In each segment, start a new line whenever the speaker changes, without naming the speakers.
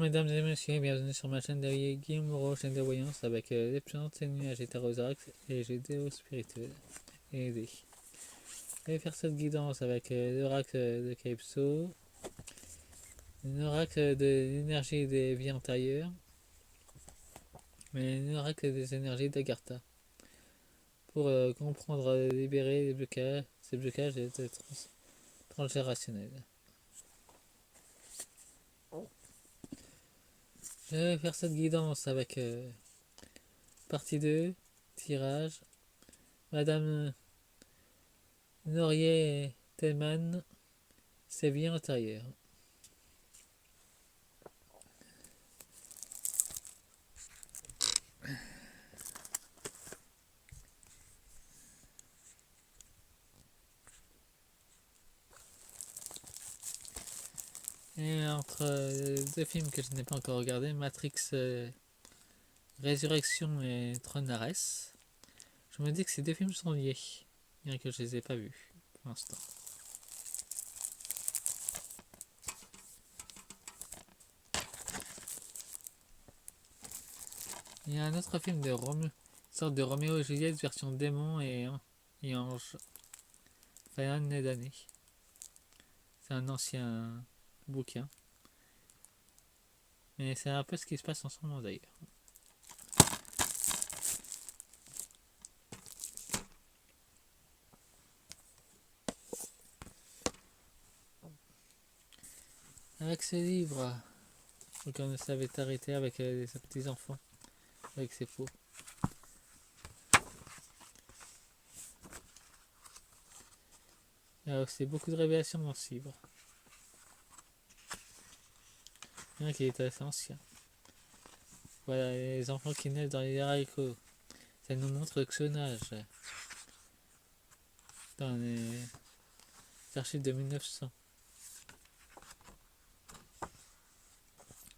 mesdames et messieurs, bienvenue sur ma chaîne de Guillaume Moreau, chaîne de voyance avec les plantes et nuages et tarot et géo spirituel et aidé. Je vais faire cette guidance avec l'oracle de Calypso, l'oracle de l'énergie des vies antérieures, mais l'oracle des énergies d'Agartha pour comprendre, libérer les blocages, ces blocages et transgénérationnels. Je vais faire cette guidance avec partie 2, tirage, Madame Norier Tellman, ses vies antérieures. Et entre deux films que je n'ai pas encore regardés, Matrix Résurrection et Tron Ares, je me dis que ces deux films sont liés, bien que je les ai pas vus pour l'instant. Il y a un autre film de Roméo, une sorte de Roméo et Juliette version démon et ange, enfin un d'année. C'est un ancien bouquin, mais c'est un peu ce qui se passe en ce moment d'ailleurs. Avec ce livre, on savait arrêter avec ses petits enfants, avec ses faux. Il y a aussi beaucoup de révélations dans ce livre. Il y en a qui est assez ancien. Voilà, les enfants qui naissent dans les haricots. Ça nous montre le clonage dans les archives de 1900.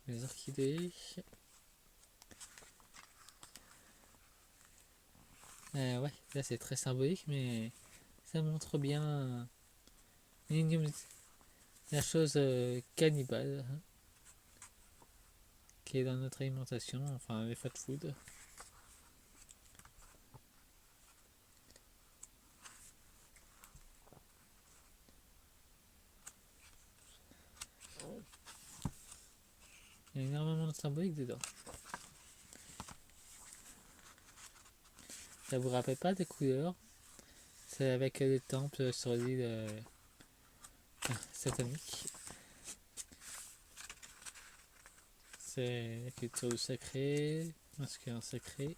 Les orchidées. Ouais, là c'est très symbolique, mais ça montre bien la chose cannibale qui est dans notre alimentation, enfin les fat food. Il y a énormément de symbolique dedans. Ça vous rappelle pas des couleurs? C'est avec les temples sur l'île satanique. C'est la culture du sacré, masculin sacré.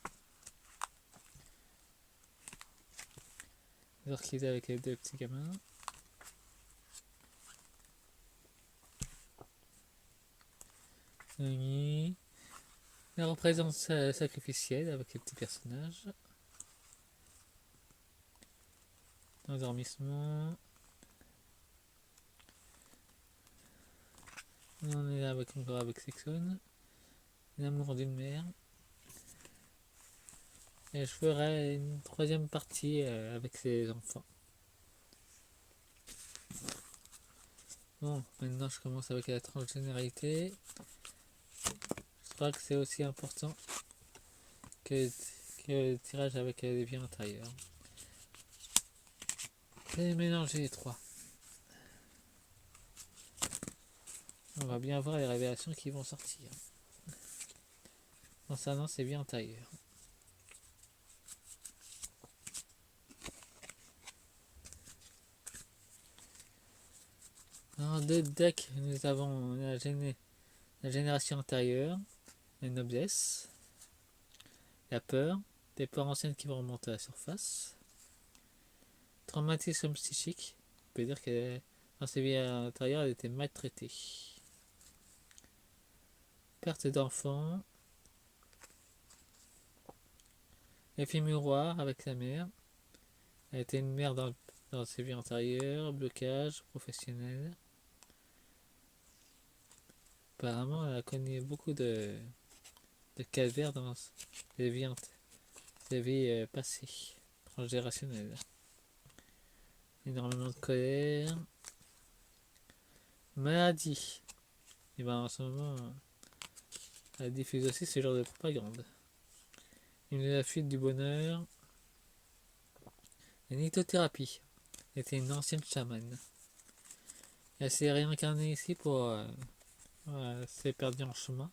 Les orchidées avec les deux petits gamins. La représentance sacrificielle avec les petits personnages. L'endormissement. On est là encore avec Sexone. L'amour d'une mère. Et je ferai une troisième partie avec ses enfants. Bon, maintenant je commence avec la transgénéralité. Je crois que c'est aussi important que le tirage avec les vies antérieures. Je vais mélanger les trois. On va bien voir les révélations qui vont sortir concernant ces vies antérieures. Dans deux decks, nous avons la génération antérieure, la noblesse, la peur, des peurs anciennes qui vont remonter à la surface, traumatisme psychique, on peut dire que dans ces vies antérieures, elle était maltraitée, perte d'enfants, effet miroir avec la mère, elle était une mère dans ses vies antérieures, blocage professionnel. Apparemment, elle a connu beaucoup de calvaires dans les vies passées, transgénérationnelles. Énormément de colère. Maladie. Et ben en ce moment, Elle diffuse aussi ce genre de propagande. Une de la fuite du bonheur. La nitothérapie était une ancienne chamane. Elle s'est réincarnée ici pour s'est perdue en chemin.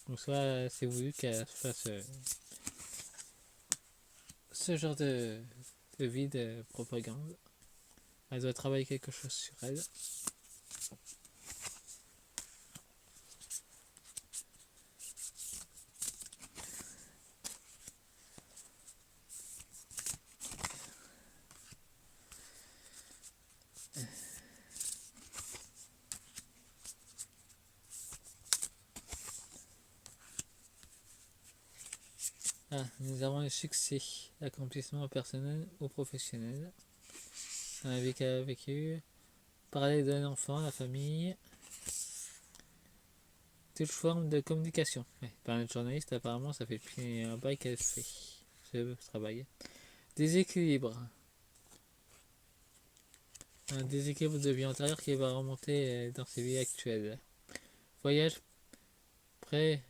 Donc soit c'est voulu qu'elle fasse ce genre de vie de propagande. Elle doit travailler quelque chose sur elle. Ah, nous avons le succès, l'accomplissement personnel ou professionnel. Dans la vie qu'elle a vécue, parler de l'enfant, la famille, toute forme de communication. Ouais, par une journaliste, apparemment, ça fait depuis un bail qu'elle fait ce travail. Déséquilibre. Un déséquilibre de vie antérieure qui va remonter dans ses vies actuelles. Voyage, précréation.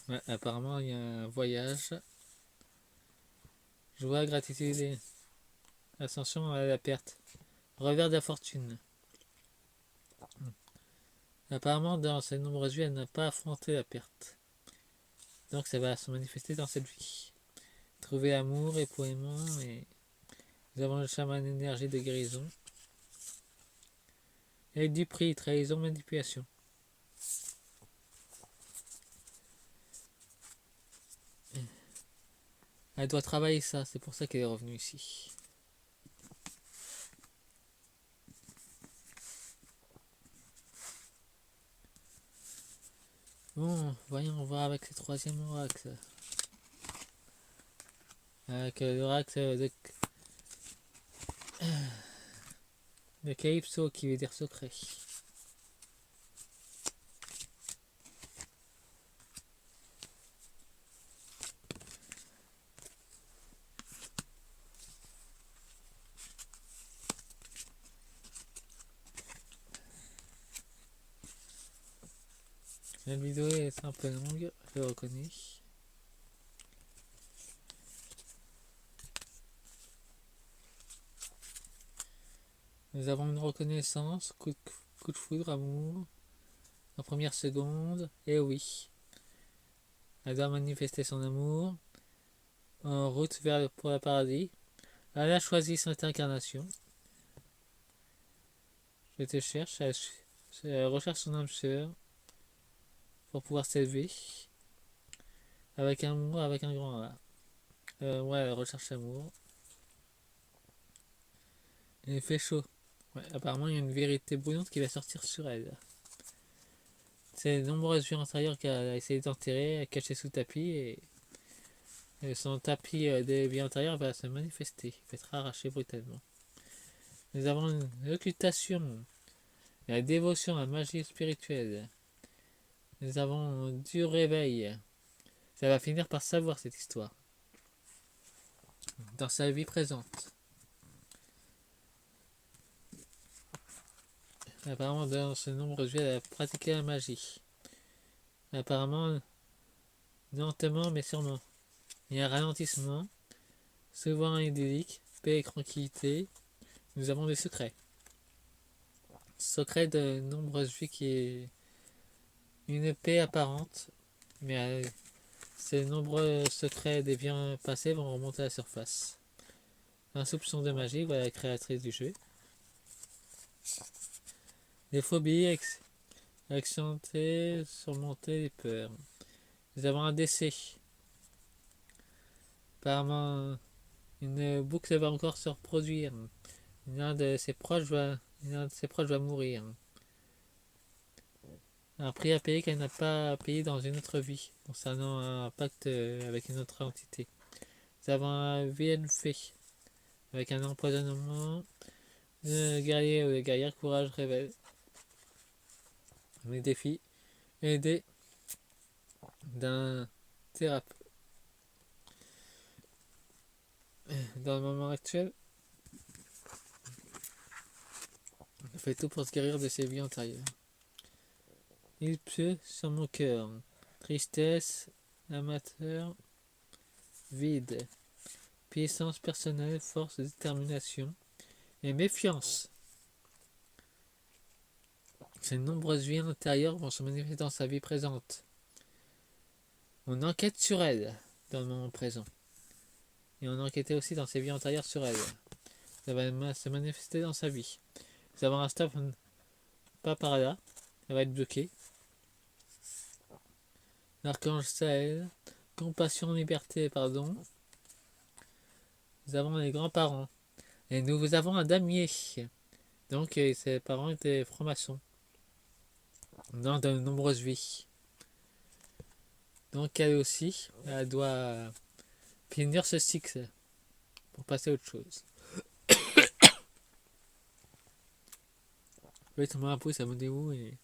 Ouais, apparemment, il y a un voyage. Joie, gratitude et ascension à la perte. Revers de la fortune. Apparemment, dans ses nombreuses vies, elle n'a pas affronté la perte. Donc ça va se manifester dans cette vie. Trouver amour, épouillement, et nous avons le chaman énergie de guérison. Et du prix, trahison, manipulation. Elle doit travailler ça, c'est pour ça qu'elle est revenue ici. Bon, voyons voir avec le troisième oracle. Avec l'oracle de Calypso qui veut dire secret. La vidéo est un peu longue, je le reconnais. Nous avons une reconnaissance, coup de foudre, amour, en première seconde, et oui. Elle doit manifester son amour, en route pour le paradis. Elle a choisi cette incarnation. Je te cherche, elle recherche son âme sœur pour pouvoir s'élever. Avec amour, avec un grand A. Ouais, elle recherche l'amour. Il fait chaud. Ouais, apparemment, il y a une vérité brûlante qui va sortir sur elle. C'est de nombreuses vies antérieures qu'elle a essayé d'enterrer, cacher sous le tapis, et son tapis des vies antérieures va se manifester, va être arraché brutalement. Nous avons une occultation, la dévotion à la magie spirituelle. Nous avons du réveil. Ça va finir par savoir cette histoire. Dans sa vie présente. Apparemment, dans ce nombreuses vies, elle a pratiqué la magie. Apparemment, lentement mais sûrement. Il y a un ralentissement, souvent idyllique, paix et tranquillité. Nous avons des secrets. Secret de nombreuses vies qui est une paix apparente, mais ces nombreux secrets des vies passées vont remonter à la surface. Un soupçon de magie, voilà la créatrice du jeu. Des phobies, accentuer, surmonter les peurs. Nous avons un décès. Apparemment, une boucle va encore se reproduire. L'un de ses proches va mourir. Un prix à payer qu'elle n'a pas payé dans une autre vie, concernant un pacte avec une autre entité. Nous avons un VNF avec un empoisonnement. Le guerrier ou les guerrières, courage révèle. Les défis. Aider d'un thérapeute. Dans le moment actuel, on fait tout pour se guérir de ses vies antérieures. Il pleut sur mon cœur. Tristesse, amateur, vide. Puissance personnelle, force, détermination et méfiance. Ces nombreuses vies intérieures vont se manifester dans sa vie présente. On enquête sur elle dans le moment présent. Et on enquêtait aussi dans ses vies antérieures sur elle. Ça va se manifester dans sa vie. Vous avez un stop pas par là. Elle va être bloquée. L'archange Saël. Compassion, liberté, pardon. Nous avons les grands-parents. Et nous avons un damier. Donc ses parents étaient francs-maçons. Dans de nombreuses vies. Donc elle aussi, elle doit finir ce cycle pour passer à autre chose. Mettez-moi un pouce, abonnez-vous et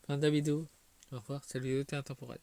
fin de la vidéo. Au revoir, salut, c'était intemporel.